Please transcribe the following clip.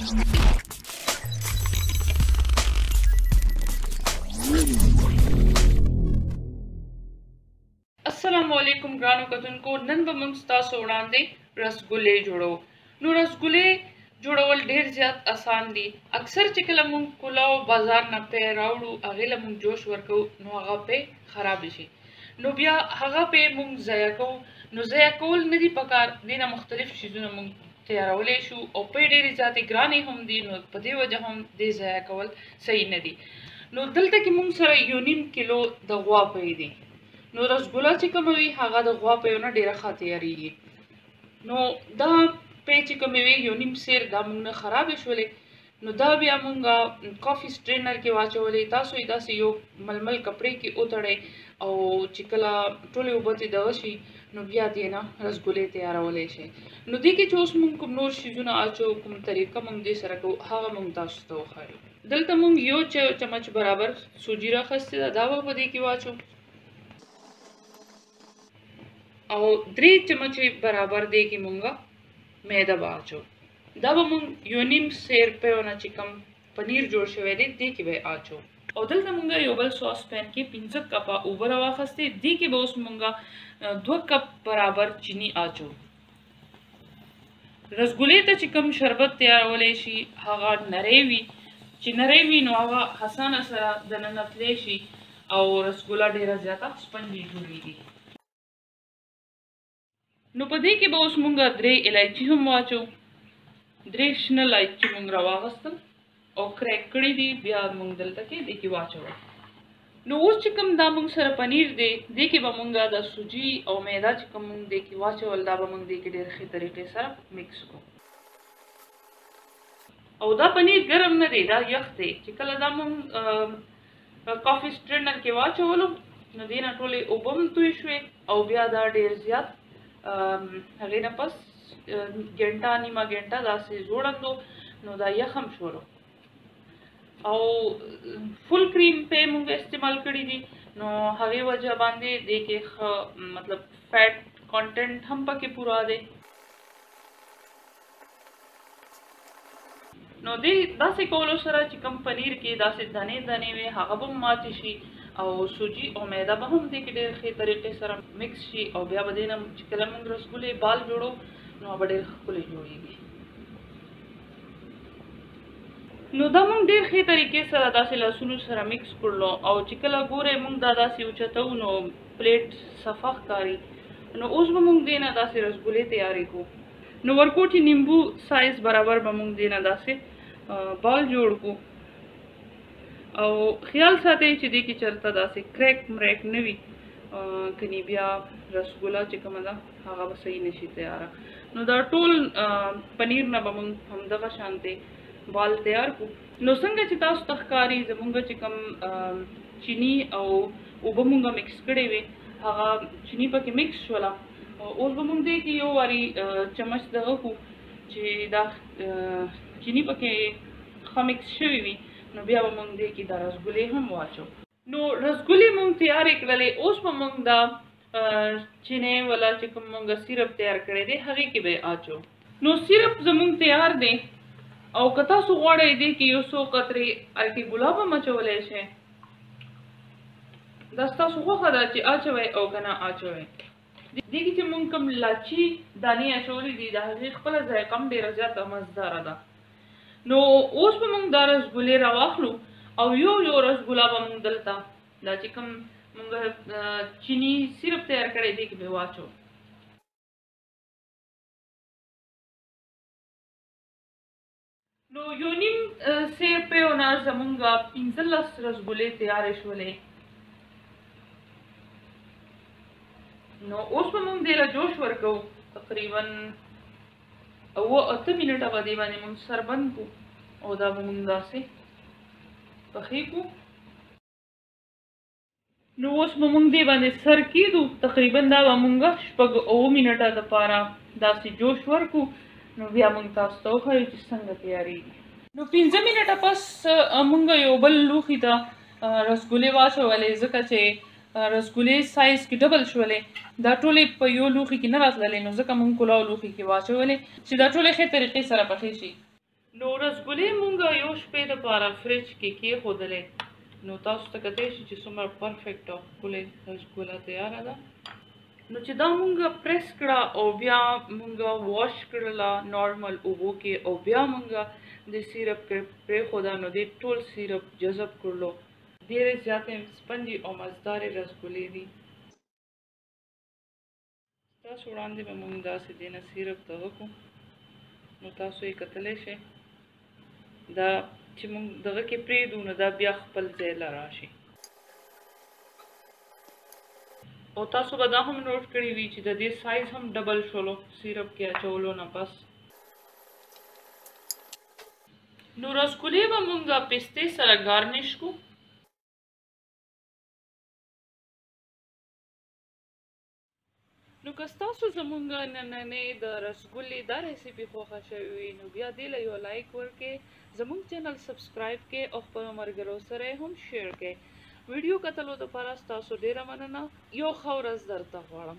السلام علیکم ګرانو کتونکو، نن به موږ ستاسو وړاندې رسګلې جوړو. نو رسګلې جوړول ډېر زیات آسان دي. اکثر چې کله موږ پلاو بازار نه پې راوړو، هغې له موږ جوش ورکوو، نو هغه پې خراب شي، نو بیا هغه پې موږ ضایع کوو. نو ضایع کول نه دي پکار، دې نه مختلف شیزونه موږ تیارولی شو او پې ډېرې زیاتې ګرانې هم دي، نو په دې وجه هم دې ضایع کول صحیح نه دي. نو دلته کې موږ سره 1.5 کیلو د غوا پې دي. نو رسګله چې کومه وي هغه د غوا پیو نه ډېره ښه تیارېږي. نو دا پې چې کومې وي 1.5 سیر دا موږ نه خرابې شولې، نو دا بیا موږ کافي سټرینر کې واچولې. تاسو یې داسې یو ململ کپړې کې وتړئ او چې کله ټولې اوبه ترې دغه شي، نو بیا دې نه رسګلې تیارولی شئ. نو دې کې چې اوس موږ کوم نور شیزونه اچوو، کوم طریقه موږ دې سره کوو، هغه موږ تاسو ته وښایو. دلته موږ 1 چمچ برابر سوجي راخیستې ده، دا به په دې کې واچو او 3 چمچې برابر دی کې مونږه میده به اچو. دا به مونږ 1.5 سیر پیو نه چې کوم پنیر جوړ شوی دی دې کې به اچو. او دلته مونږه یو بل ساس پین کې 15 کپه اوبه راواخیستې، دې کې به اوس مونږه 2 کپ برابر چینی اچو. رسګلې ته چې کوم شربت تیارولی شي هغه نری وي، چې نری وي نو هغه اسانه سره دننه تلی شي او رسګله ډېره زیاته سپنجي جوړېږي. نو په دې کې به اوس مونږ 3 الایچي هم واچو. 3 شنه الایچي مونږ راواغستل او کریک کړي دي، بیا مونږ دلته کې دې کې واچوو. نو اوس چې کوم دا مونږ سره پنیر دی، دې کې به مونږ د سوجي او میده چې کوم مونږ دې کې واچول، دا به مونږ دې کې ډېر ښې طریقې سره مکس کړو. او دا پنیر ګرم نه دی، دا یخ دی. چې کله دا مونږ کافي سټرینر کې واچولو، نو دې نه ټولې اوبه هم توی شوې او بیا دا ډېر زیات هغې نه پس ګنټه نیمه ګنټه داسې زوړندو، نو دا یخ هم شولو. او فل کریم پې مونږ استعمال کړي دي، نو هغې وجه باندې دې کې ښه مطلب فیټ کانټینټ هم پکې پوره دی. نو دې داسې کولو سره چې کوم پنیر کې داسې دانې دانې وي هغه به ماتې شي او سوجي او میده به هم دې کې ډېر ښې طریقې سره مکس شي او بیا به دې نه چې کله موږ رسګلې بال جوړو، نو به ډېر ښکلې جوړېږي. نو دا موږ ډېر ښې طریقې سره داسې لاسونو سره مکس کړلو او چې کله ګورئ موږ دا داسې اوچتو نو پلیټ صفا ښکاري. نو اوس به موږ دې نه داسې رسګلې تیارې کړو. نو ورکوټي نیمبو سایز برابر به موږ دې نه داسې بال جوړ کړو او خیال ساتئ چې دې کې چېرته داسې کریک مریک نه وي، کني بیا رسګله چې کومه ده هغه به صحیح نه شي تیاره. نو دا ټول پنیر نه به موږ همدغه شانتې بال تیار کړو. نو څنګه چې تاسو ته ښکاري زموږ چې کوم چینی او اوبه موږ مکس کړې وې، هغه چینی پکې مکس شوله. اوس به موږ دې کې یو واري چمچ دغه کړو چې دا چینی پکې ښه مکس شوي وي، نو بیا به موږ دې کې دا رسګلې هم واچو. نو رسګلې موږ تیارې کړلې، اوس به موږ دا چینی والا چې کوم موږ سیرپ تیار کړی دی هغې کې به اچو. نو سیرپ زموږ تیار دی او که تاسو غواړئ دې کې یو څو قطرې ارکې ګلاب هم اچولی شئ. دا ستاسو خوښه ده چې اچوئ او که نه اچوئ. دې کې چې موږ کوم لاچي دانې اچولې دي، د هغې خپله ذایقه هم ډېره زیاته مزداره ده. نو اوس به موږ دا رسګلې راواخلو او یو رسګله به موږ دلته دا چې کوم موږ چینی سیرپ تیار کړی دی کې به واچو. نو 1.5 سیر پیو نه زموږ 15 رسګلې تیارې شولې. نو اوس به موږ دې له جوش ورکوو، تقریبا 8 منټه به دې باندې موږ سر بند کړو او دا به موږ داسې پخې کړو. نو اوس به موږ دې باندې سر کېږدو، تقریبا دا به موږ 6-9 منټه دپاره داسې جوش ورکړو. نو بیا موږ تاسو ته وښایو چې څنګه تیارېږي. نو 15 منټه پس موږ یو بل لوښي ته رسګلې واچولې، ځکه چې رسګلې سایز کې ډبل شولې، دا ټولې په یو لوښي کې نه راتللې، نو ځکه موږ کلاو لوښي کې واچولې چې دا ټولې ښې طریقې سره پخې شي. نو رسګولې مونږه یو شپې دپاره فرج کې کېښودلې. نو تاسو ته کتی شي چې څومره پرفیکټ او ښکلې رسګوله تیاره ده. نو چې دا مونږه پریس کړه او بیا مونږه واش کړله نارمل اوبو کې او بیا مونږه د سیرپ کې پرېښوده نو دې ټول سیرپ جذب کړلو. ډېرې زیاتې سپنجي او مزدارې رسګولې دي. تاسو وړاندې به مونږ داسې دې نه سیرپ دغه کړو. نو تاسو یې کتلی شئ دا چې مونږ دغه کې پرېږدو نو دا بیا خپل ځای له راشي. او تاسو به دا هم نوټ کړي وي چې د دې سایز هم ډبل شولو سیرپ کې اچولو نه پس. نو رسګولې به مونږ پستې سره ګارنش کو. نو که ستاسو زمونږ نننۍ د رسګولې دا ریسیپي خوښه شوې وي نو بیا دې له یو لایک ورکړئ، زمونږ چینل سبسکرایب کړئ او خپلو ملګرو سره یې هم شیر کړئ. ویډیو کتلو دپاره ستاسو ډېره مننه. یو ښه ورځ درته غواړم.